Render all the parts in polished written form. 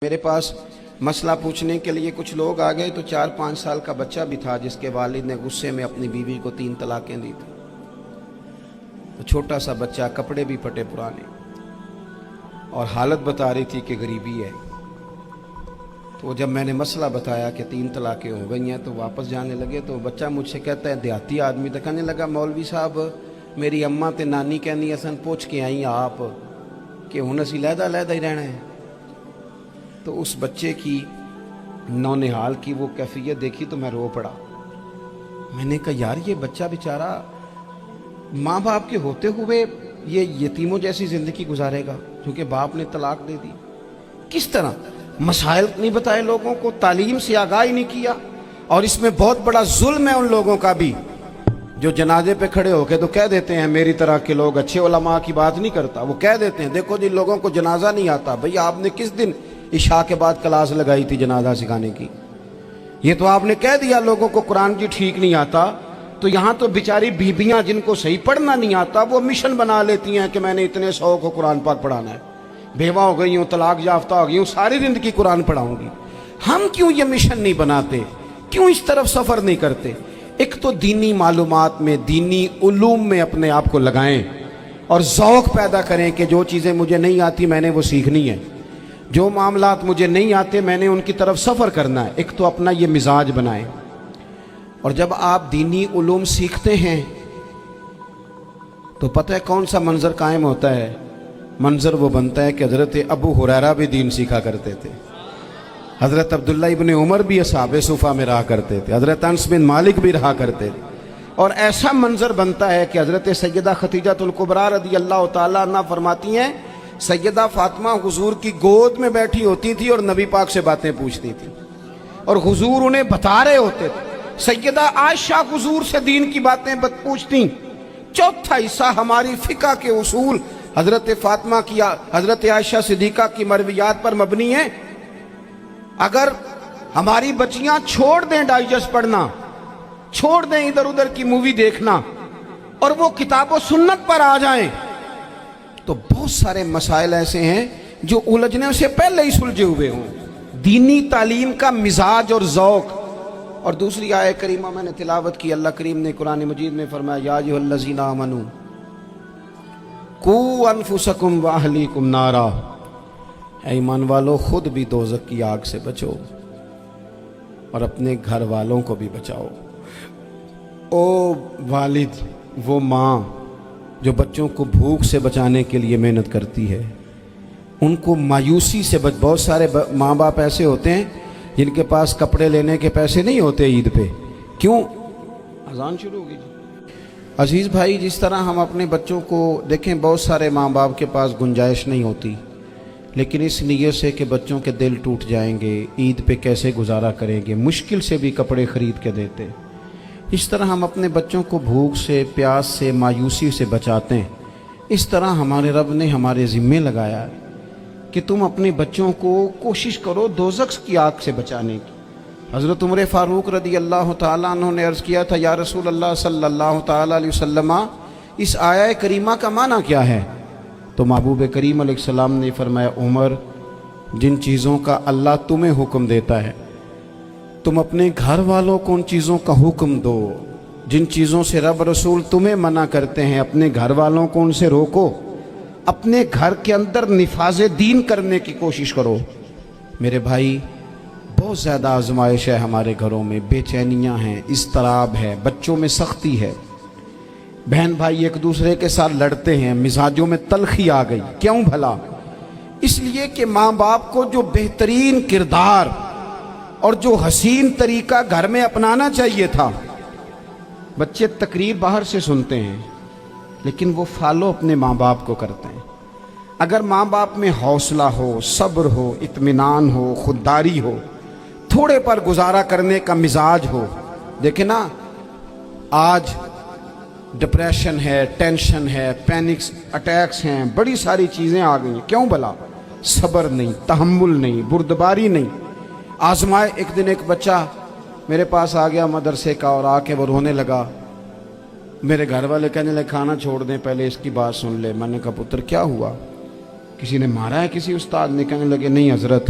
میرے پاس مسئلہ پوچھنے کے لیے کچھ لوگ آ گئے تو 4-5 سال کا بچہ بھی تھا جس کے والد نے غصے میں اپنی بیوی کو 3 طلاقیں دی تھی. تو چھوٹا سا بچہ، کپڑے بھی پھٹے پرانے، اور حالت بتا رہی تھی کہ غریبی ہے. تو جب میں نے مسئلہ بتایا کہ 3 طلاقیں ہو گئی ہیں تو واپس جانے لگے. تو بچہ مجھ سے کہتا ہے، دیہاتی آدمی تو کہنے لگا، مولوی صاحب میری اماں تے نانی کہنی اسن پوچھ کے آئی آپ کہ ہن اسی لہدا لہدا ہی رہنا ہے. تو اس بچے کی نونہال کی وہ کیفیت دیکھی تو میں رو پڑا. میں نے کہا یار یہ بچہ بیچارہ ماں باپ کے ہوتے ہوئے یہ یتیموں جیسی زندگی گزارے گا کیونکہ باپ نے طلاق دے دی. کس طرح مسائل نہیں بتائے لوگوں کو، تعلیم سے آگاہی نہیں کیا. اور اس میں بہت بڑا ظلم ہے ان لوگوں کا بھی جو جنازے پہ کھڑے ہو کے تو کہہ دیتے ہیں، میری طرح کے لوگ اچھے علماء کی بات نہیں کرتا، وہ کہہ دیتے ہیں دیکھو جن لوگوں کو جنازہ نہیں آتا. بھئی آپ نے کس دن عشاء کے بعد کلاس لگائی تھی جنازہ سکھانے کی؟ یہ تو آپ نے کہہ دیا لوگوں کو قرآن کی ٹھیک نہیں آتا. تو یہاں تو بیچاری بیبیاں جن کو صحیح پڑھنا نہیں آتا وہ مشن بنا لیتی ہیں کہ میں نے اتنے 100 کو قرآن پاک پڑھانا ہے، بیوہ ہو گئی ہوں، طلاق یافتہ ہو گئی ہوں، ساری زندگی قرآن پڑھاؤں گی. ہم کیوں یہ مشن نہیں بناتے؟ کیوں اس طرف سفر نہیں کرتے؟ ایک تو دینی معلومات میں، دینی علوم میں اپنے آپ کو لگائیں اور ذوق پیدا کریں کہ جو چیزیں مجھے نہیں آتی میں نے وہ سیکھنی ہے، جو معاملات مجھے نہیں آتے میں نے ان کی طرف سفر کرنا ہے. ایک تو اپنا یہ مزاج بنائیں. اور جب آپ دینی علوم سیکھتے ہیں تو پتہ ہے کون سا منظر قائم ہوتا ہے؟ منظر وہ بنتا ہے کہ حضرت ابو ہریرہ بھی دین سیکھا کرتے تھے، حضرت عبداللہ ابن عمر بھی اصحاب صفہ میں رہا کرتے تھے، حضرت انس بن مالک بھی رہا کرتے تھے. اور ایسا منظر بنتا ہے کہ حضرت سیدہ خدیجہ الکبریٰ رضی اللہ تعالیٰ عنہ فرماتی ہیں سیدہ فاطمہ حضور کی گود میں بیٹھی ہوتی تھی اور نبی پاک سے باتیں پوچھتی تھی اور حضور انہیں بتا رہے ہوتے تھے. سیدہ عائشہ حضور سے دین کی باتیں پوچھتی. چوتھا حصہ ہماری فقہ کے اصول حضرت فاطمہ کی، حضرت عائشہ صدیقہ کی مرویات پر مبنی ہیں. اگر ہماری بچیاں چھوڑ دیں ڈائجسٹ پڑھنا، چھوڑ دیں ادھر ادھر کی مووی دیکھنا اور وہ کتاب و سنت پر آ جائیں تو بہت سارے مسائل ایسے ہیں جو الجھنے سے پہلے ہی سلجھے ہوئے ہوں. دینی تعلیم کا مزاج اور ذوق. اور دوسری آیہ کریمہ میں نے تلاوت کی، اللہ کریم نے قرآن مجید میں فرمایا یا ایھا الذین آمنوا قوا انفسکم واہلیکم نارا، اے ایمان والو خود بھی دوزخ کی آگ سے بچو اور اپنے گھر والوں کو بھی بچاؤ. او والد، وہ ماں جو بچوں کو بھوک سے بچانے کے لیے محنت کرتی ہے، ان کو مایوسی سے بہت سارے ماں باپ ایسے ہوتے ہیں جن کے پاس کپڑے لینے کے پیسے نہیں ہوتے عید پہ. کیوں؟ اذان شروع ہوگی جی. عزیز بھائی، جس طرح ہم اپنے بچوں کو دیکھیں، بہت سارے ماں باپ کے پاس گنجائش نہیں ہوتی، لیکن اس نیت سے کہ بچوں کے دل ٹوٹ جائیں گے، عید پہ کیسے گزارا کریں گے، مشکل سے بھی کپڑے خرید کے دیتے. اس طرح ہم اپنے بچوں کو بھوک سے، پیاس سے، مایوسی سے بچاتے ہیں. اس طرح ہمارے رب نے ہمارے ذمے لگایا ہے کہ تم اپنے بچوں کو کوشش کرو دوزخ کی آگ سے بچانے کی. حضرت عمر فاروق رضی اللہ تعالیٰ عنہ نے عرض کیا تھا، یا رسول اللہ صلی اللہ تعالیٰ علیہ وسلم، اس آیہ کریمہ کا معنی کیا ہے؟ تو محبوب کریم علیہ السلام نے فرمایا، عمر، جن چیزوں کا اللہ تمہیں حکم دیتا ہے تم اپنے گھر والوں کو ان چیزوں کا حکم دو. جن چیزوں سے رب رسول تمہیں منع کرتے ہیں اپنے گھر والوں کو ان سے روکو. اپنے گھر کے اندر نفاذ دین کرنے کی کوشش کرو. میرے بھائی، بہت زیادہ آزمائش ہے ہمارے گھروں میں، بے چینیاں ہیں، اضطراب ہے، بچوں میں سختی ہے، بہن بھائی ایک دوسرے کے ساتھ لڑتے ہیں، مزاجوں میں تلخی آ گئی. کیوں بھلا؟ اس لیے کہ ماں باپ کو جو بہترین کردار اور جو حسین طریقہ گھر میں اپنانا چاہیے تھا، بچے تقریر باہر سے سنتے ہیں لیکن وہ فالو اپنے ماں باپ کو کرتے ہیں. اگر ماں باپ میں حوصلہ ہو، صبر ہو، اطمینان ہو، خودداری ہو، تھوڑے پر گزارا کرنے کا مزاج ہو. دیکھیں نا، آج ڈپریشن ہے، ٹینشن ہے، پینکس اٹیکس ہیں، بڑی ساری چیزیں آ گئی ہیں. کیوں بھلا؟ صبر نہیں، تحمل نہیں، بردباری نہیں. آزمائے. ایک دن ایک بچہ میرے پاس آ گیا مدرسے کا اور آ کے وہ رونے لگا. میرے گھر والے کہنے لگے کھانا چھوڑ دیں، پہلے اس کی بات سن لے. میں نے کہا پتر کیا ہوا؟ کسی نے مارا ہے؟ کسی استاد نے؟ کہنے لگے نہیں حضرت،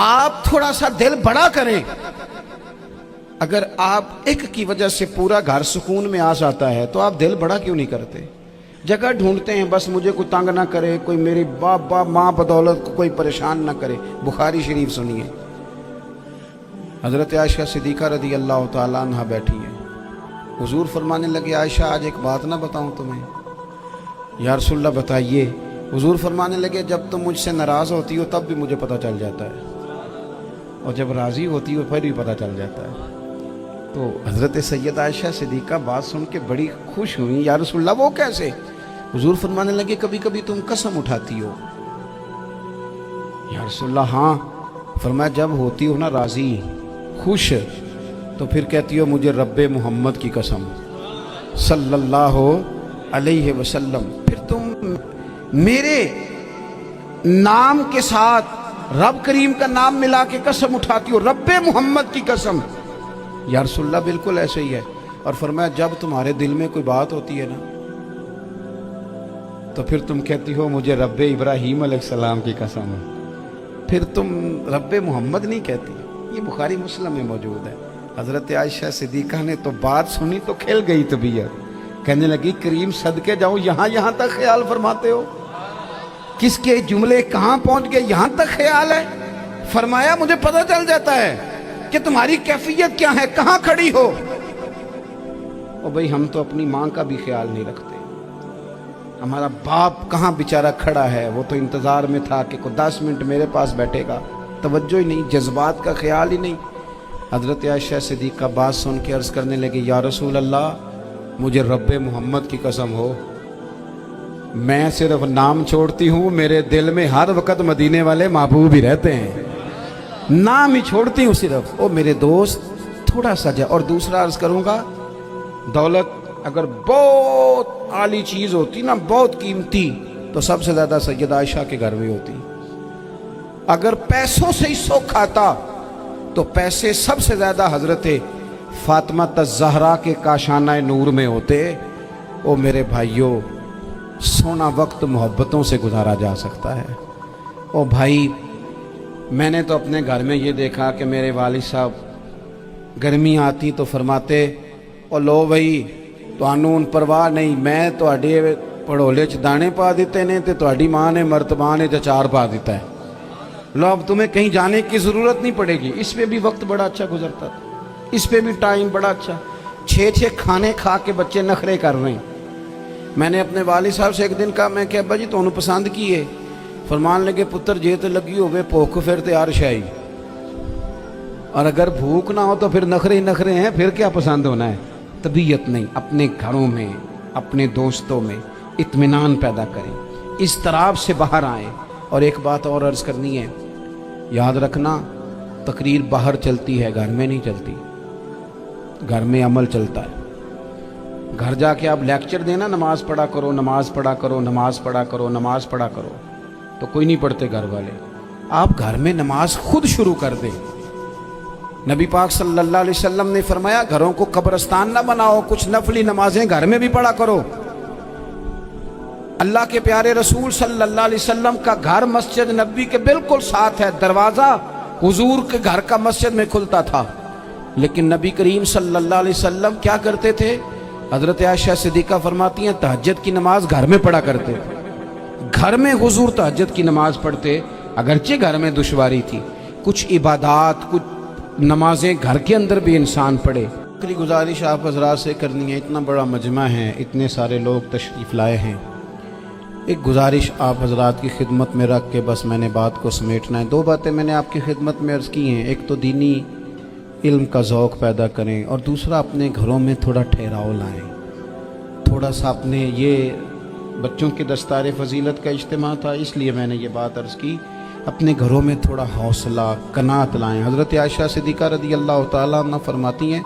آپ تھوڑا سا دل بڑا کریں. اگر آپ ایک کی وجہ سے پورا گھر سکون میں آ جاتا ہے تو آپ دل بڑا کیوں نہیں کرتے؟ جگہ ڈھونڈتے ہیں بس مجھے کوئی تنگ نہ کرے، کوئی میری باپ ماں بدولت کو کوئی پریشان نہ کرے. بخاری شریف سنیے، حضرت عائشہ صدیقہ رضی اللہ تعالیٰ عنہ بیٹھی ہیں. حضور فرمانے لگے عائشہ آج ایک بات نہ بتاؤں تمہیں؟ یا رسول اللہ بتائیے. حضور فرمانے لگے جب تم مجھ سے ناراض ہوتی ہو تب بھی مجھے پتہ چل جاتا ہے، اور جب راضی ہوتی ہو پھر بھی پتہ چل جاتا ہے. تو حضرت سید عائشہ صدیقہ بات سن کے بڑی خوش ہوئی. یا رسول اللہ وہ کیسے؟ حضور فرمانے لگے کبھی کبھی تم قسم اٹھاتی ہو. یا رسول اللہ ہاں. فرمایا جب ہوتی ہو نا راضی، خوش، تو پھر کہتی ہو مجھے رب محمد کی قسم صلی اللہ علیہ وسلم. پھر تم میرے نام کے ساتھ رب کریم کا نام ملا کے قسم اٹھاتی ہو، رب محمد کی قسم. یا رسول اللہ بالکل ایسے ہی ہے. اور فرمایا جب تمہارے دل میں کوئی بات ہوتی ہے نا تو پھر تم کہتی ہو مجھے رب ابراہیم علیہ السلام کی قسم. پھر تم رب محمد نہیں کہتی. یہ بخاری مسلم میں موجود ہے. حضرت عائشہ صدیقہ نے تو بات سنی تو کھل گئی طبیعت. کہنے لگی کریم صدقے جاؤں، یہاں تک خیال فرماتے ہو؟ کس کے جملے کہاں پہنچ گئے، یہاں تک خیال ہے؟ فرمایا مجھے پتہ چل جاتا ہے کہ تمہاری کیفیت کیا ہے، کہاں کھڑی ہو. اور بھئی ہم تو اپنی ماں کا بھی خیال نہیں رکھتے. ہمارا باپ کہاں بیچارہ کھڑا ہے، وہ تو انتظار میں تھا کہ کوئی 10 منٹ میرے پاس بیٹھے گا. توجہ ہی نہیں، جذبات کا خیال ہی نہیں. حضرت عائشہ صدیقہ بات سن کے عرض کرنے لگے یا رسول اللہ مجھے رب محمد کی قسم ہو، میں صرف نام چھوڑتی ہوں، میرے دل میں ہر وقت مدینے والے محبوب ہی رہتے ہیں. نام ہی چھوڑتی ہوں صرف. او میرے دوست تھوڑا سا جا. اور دوسرا عرض کروں گا، دولت اگر بہت عالی چیز ہوتی نا، بہت قیمتی، تو سب سے زیادہ سید عائشہ کے گھر میں ہوتی. اگر پیسوں سے ہی سوکھ آتا تو پیسے سب سے زیادہ حضرت فاطمہ الزہرا کے کاشانہ نور میں ہوتے. او میرے بھائیوں، سونا وقت محبتوں سے گزارا جا سکتا ہے. او بھائی، میں نے تو اپنے گھر میں یہ دیکھا کہ میرے والد صاحب گرمی آتی تو فرماتے او لو بھائی تانوں پرواہ نہیں، میں تواڈے پڑھولے چ دانے پا دیتے نے تے تواڈی ماں نے مرتبان تے اچار پا دیتا ہے. لو اب تمہیں کہیں جانے کی ضرورت نہیں پڑے گی. اس پہ بھی وقت بڑا اچھا گزرتا تھا، اس پہ بھی ٹائم بڑا اچھا. 6 کھانے کھا کے بچے نخرے کر رہے ہیں. میں نے اپنے والد صاحب سے ایک دن کہا، میں کہ ابا جی تانوں پسند کی ہے؟ فرمان لگے پتر جے تے لگی ہوئے بھوک پھر تے ہر شے، اور اگر بھوک نہ ہو تو پھر نخرے ہی نخرے ہیں، پھر کیا پسند ہونا ہے؟ طبیعت نہیں. اپنے گھروں میں اپنے دوستوں میں اطمینان پیدا کریں، اضطراب سے باہر آئیں. اور ایک بات اور عرض کرنی ہے، یاد رکھنا تقریر باہر چلتی ہے، گھر میں نہیں چلتی. گھر میں عمل چلتا ہے. گھر جا کے آپ لیکچر دینا نماز پڑھا کرو، نماز پڑھا کرو، نماز پڑھا کرو، نماز پڑھا کرو، تو کوئی نہیں پڑھتے گھر والے. آپ گھر میں نماز خود شروع کر دیں. نبی پاک صلی اللہ علیہ وسلم نے فرمایا گھروں کو قبرستان نہ بناؤ، کچھ نفلی نمازیں گھر میں بھی پڑھا کرو. اللہ کے پیارے رسول صلی اللہ علیہ وسلم کا گھر مسجد نبوی کے بالکل ساتھ ہے. دروازہ حضور کے گھر کا مسجد میں کھلتا تھا. لیکن نبی کریم صلی اللہ علیہ وسلم کیا کرتے تھے؟ حضرت عائشہ صدیقہ فرماتی ہیں تہجد کی نماز گھر میں پڑھا کرتے تھے. گھر میں حضور تہجد کی نماز پڑھتے. اگرچہ گھر میں دشواری تھی، کچھ عبادات، کچھ نمازیں گھر کے اندر بھی انسان پڑھے. آخری گزارش آپ حضرات سے کرنی ہے، اتنا بڑا مجمع ہے، اتنے سارے لوگ تشریف لائے ہیں. ایک گزارش آپ حضرات کی خدمت میں رکھ کے بس میں نے بات کو سمیٹنا ہے. 2 باتیں میں نے آپ کی خدمت میں عرض کی ہیں. ایک تو دینی علم کا ذوق پیدا کریں، اور دوسرا اپنے گھروں میں تھوڑا ٹھہراؤ لائیں. تھوڑا سا اپنے، یہ بچوں کے دستار فضیلت کا اجتماع تھا اس لیے میں نے یہ بات عرض کی، اپنے گھروں میں تھوڑا حوصلہ قناعت لائیں. حضرت عائشہ صدیقہ رضی اللہ تعالیٰ عنہ فرماتی ہیں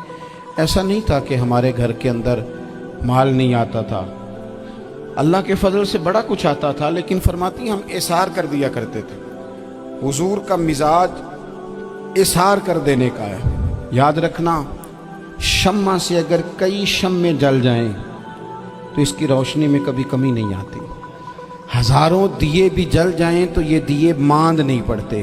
ایسا نہیں تھا کہ ہمارے گھر کے اندر مال نہیں آتا تھا، اللہ کے فضل سے بڑا کچھ آتا تھا، لیکن فرماتی ہیں ہم اثار کر دیا کرتے تھے. حضور کا مزاج اثار کر دینے کا ہے. یاد رکھنا شمع سے اگر کئی شمع جل جائیں تو اس کی روشنی میں کبھی کمی نہیں آتی. ہزاروں دیے بھی جل جائیں تو یہ دیے ماند نہیں پڑتے.